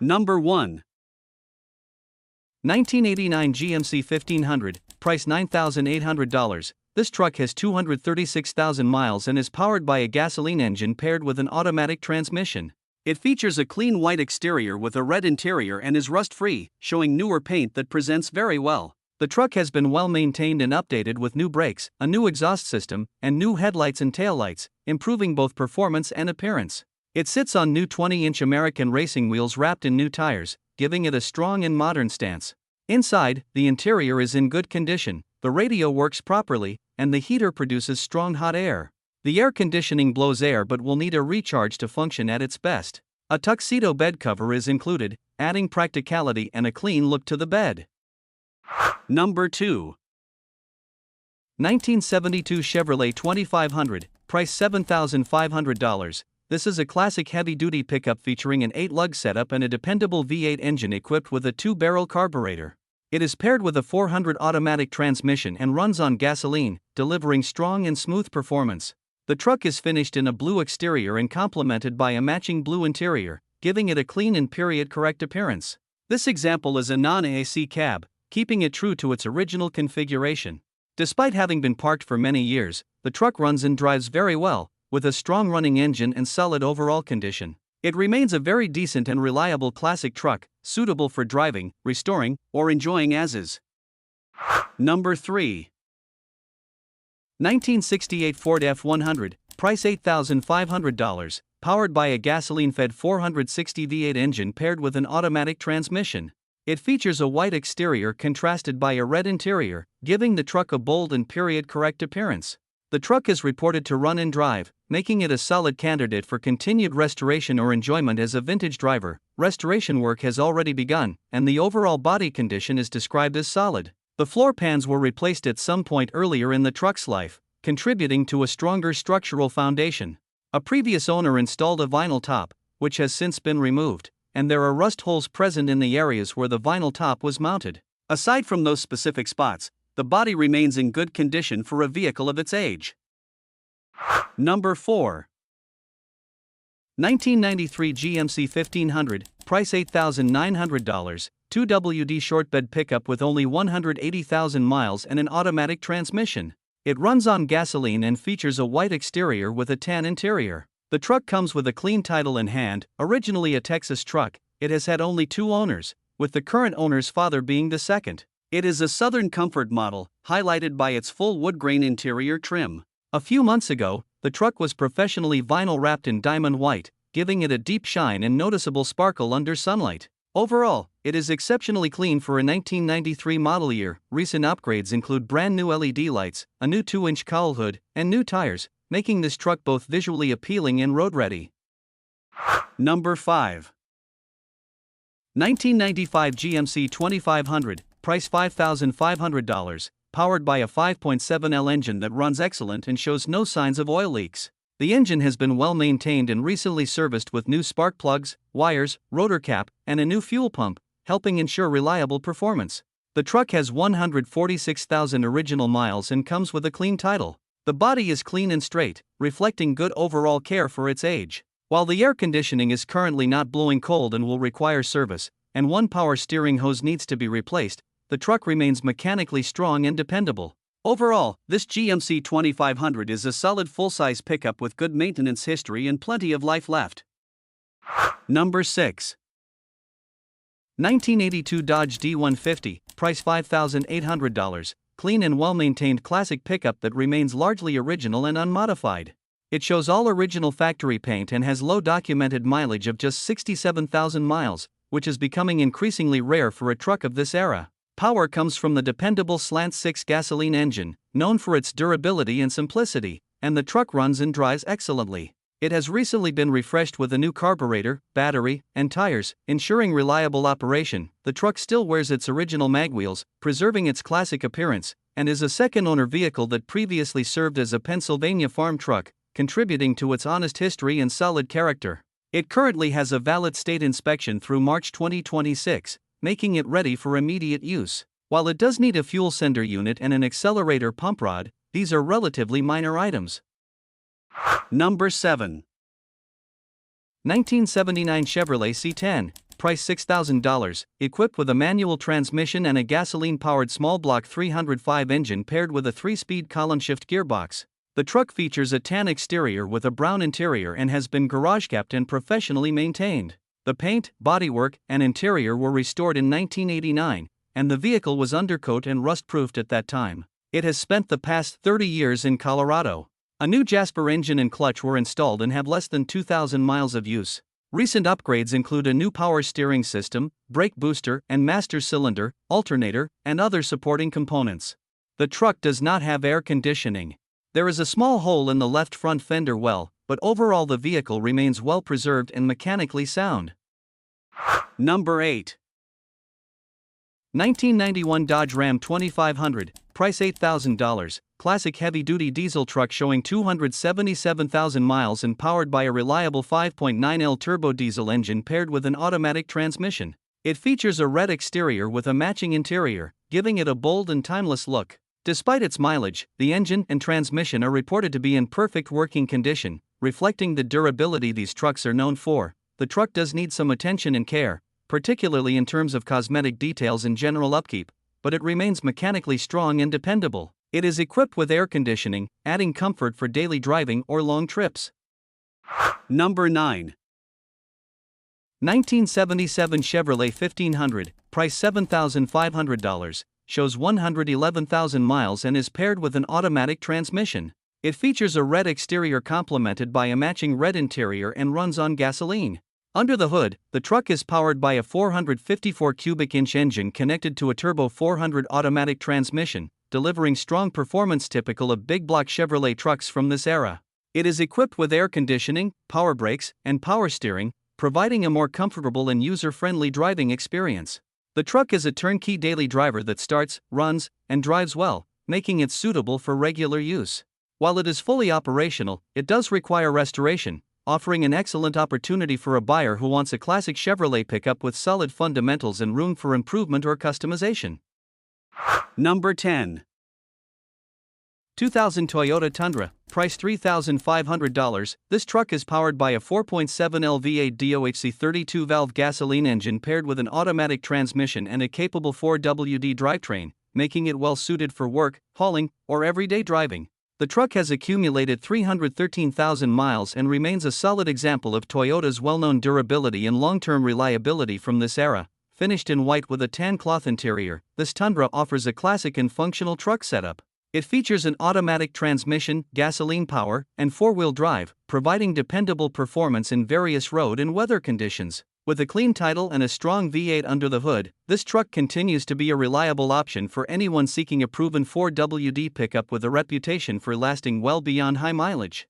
Number 1. 1989 GMC 1500, price $9,800. This truck has 236,000 miles and is powered by a gasoline engine paired with an automatic transmission. It features a clean white exterior with a red interior and is rust-free, showing newer paint that presents very well. The truck has been well maintained and updated with new brakes, a new exhaust system, and new headlights and taillights, improving both performance and appearance. It sits on new 20-inch American racing wheels wrapped in new tires, giving it a strong and modern stance. Inside, the interior is in good condition, the radio works properly, and the heater produces strong hot air. The air conditioning blows air but will need a recharge to function at its best. A tuxedo bed cover is included, adding practicality and a clean look to the bed. Number 2. 1972 Chevrolet 2500, price $7,500. This is a classic heavy-duty pickup featuring an 8-lug setup and a dependable V8 engine equipped with a 2-barrel carburetor. It is paired with a 400 automatic transmission and runs on gasoline, delivering strong and smooth performance. The truck is finished in a blue exterior and complemented by a matching blue interior, giving it a clean and period-correct appearance. This example is a non-AC cab, keeping it true to its original configuration. Despite having been parked for many years, the truck runs and drives very well, with a strong running engine and solid overall condition. It remains a very decent and reliable classic truck, suitable for driving, restoring, or enjoying as is. Number 3. 1968 Ford F100, price $8,500, powered by a gasoline-fed 460 V8 engine paired with an automatic transmission. It features a white exterior contrasted by a red interior, giving the truck a bold and period-correct appearance. The truck is reported to run and drive, making it a solid candidate for continued restoration or enjoyment as a vintage driver. Restoration work has already begun, and the overall body condition is described as solid. The floor pans were replaced at some point earlier in the truck's life, contributing to a stronger structural foundation. A previous owner installed a vinyl top, which has since been removed, and there are rust holes present in the areas where the vinyl top was mounted. Aside from those specific spots, the body remains in good condition for a vehicle of its age. Number 4. 1993 GMC 1500, price $8,900, 2WD short bed pickup with only 180,000 miles and an automatic transmission. It runs on gasoline and features a white exterior with a tan interior. The truck comes with a clean title in hand. Originally a Texas truck, it has had only 2 owners, with the current owner's father being the second. It is a Southern Comfort model, highlighted by its full wood grain interior trim. A few months ago, the truck was professionally vinyl wrapped in diamond white, giving it a deep shine and noticeable sparkle under sunlight. Overall, it is exceptionally clean for a 1993 model year. Recent upgrades include brand new LED lights, a new 2-inch cowl hood, and new tires, making this truck both visually appealing and road-ready. Number 5. 1995 GMC 2500, price $5,500, powered by a 5.7L engine that runs excellent and shows no signs of oil leaks. The engine has been well maintained and recently serviced with new spark plugs, wires, rotor cap, and a new fuel pump, helping ensure reliable performance. The truck has 146,000 original miles and comes with a clean title. The body is clean and straight, reflecting good overall care for its age. While the air conditioning is currently not blowing cold and will require service, and one power steering hose needs to be replaced, the truck remains mechanically strong and dependable. Overall, this GMC 2500 is a solid full-size pickup with good maintenance history and plenty of life left. Number 6. 1982 Dodge D150, price $5,800, clean and well-maintained classic pickup that remains largely original and unmodified. It shows all original factory paint and has low documented mileage of just 67,000 miles, which is becoming increasingly rare for a truck of this era. Power comes from the dependable slant-6 gasoline engine, known for its durability and simplicity, and the truck runs and drives excellently. It has recently been refreshed with a new carburetor, battery, and tires, ensuring reliable operation. The truck still wears its original magwheels, preserving its classic appearance, and is a second-owner vehicle that previously served as a Pennsylvania farm truck, contributing to its honest history and solid character. It currently has a valid state inspection through March 2026, making it ready for immediate use. While it does need a fuel sender unit and an accelerator pump rod, these are relatively minor items. Number 7. 1979 Chevrolet C10, price $6,000, equipped with a manual transmission and a gasoline-powered small block 305 engine paired with a 3-speed column-shift gearbox. The truck features a tan exterior with a brown interior and has been garage-kept and professionally maintained. The paint, bodywork, and interior were restored in 1989, and the vehicle was undercoat and rust-proofed at that time. It has spent the past 30 years in Colorado. A new Jasper engine and clutch were installed and have less than 2,000 miles of use. Recent upgrades include a new power steering system, brake booster and master cylinder, alternator, and other supporting components. The truck does not have air conditioning. There is a small hole in the left front fender well, but overall the vehicle remains well preserved and mechanically sound. Number 8. 1991 Dodge Ram 2500, price $8,000, classic heavy-duty diesel truck showing 277,000 miles and powered by a reliable 5.9L turbo diesel engine paired with an automatic transmission. It features a red exterior with a matching interior, giving it a bold and timeless look. Despite its mileage, the engine and transmission are reported to be in perfect working condition, reflecting the durability these trucks are known for. The truck does need some attention and care, particularly in terms of cosmetic details and general upkeep, but it remains mechanically strong and dependable. It is equipped with air conditioning, adding comfort for daily driving or long trips. Number 9. 1977 Chevrolet 1500, price $7,500, shows 111,000 miles and is paired with an automatic transmission. It features a red exterior complemented by a matching red interior and runs on gasoline. Under the hood, the truck is powered by a 454 cubic inch engine connected to a turbo 400 automatic transmission, delivering strong performance typical of big block Chevrolet trucks from this era. It is equipped with air conditioning, power brakes, and power steering, providing a more comfortable and user-friendly driving experience. The truck is a turnkey daily driver that starts, runs, and drives well, making it suitable for regular use. While it is fully operational, it does require restoration, offering an excellent opportunity for a buyer who wants a classic Chevrolet pickup with solid fundamentals and room for improvement or customization. Number 10. 2000 Toyota Tundra, price $3,500. This truck is powered by a 4.7L V8 DOHC 32-valve gasoline engine paired with an automatic transmission and a capable 4WD drivetrain, making it well suited for work, hauling, or everyday driving. The truck has accumulated 313,000 miles and remains a solid example of Toyota's well-known durability and long-term reliability from this era. Finished in white with a tan cloth interior, this Tundra offers a classic and functional truck setup. It features an automatic transmission, gasoline power, and four-wheel drive, providing dependable performance in various road and weather conditions. With a clean title and a strong V8 under the hood, this truck continues to be a reliable option for anyone seeking a proven 4WD pickup with a reputation for lasting well beyond high mileage.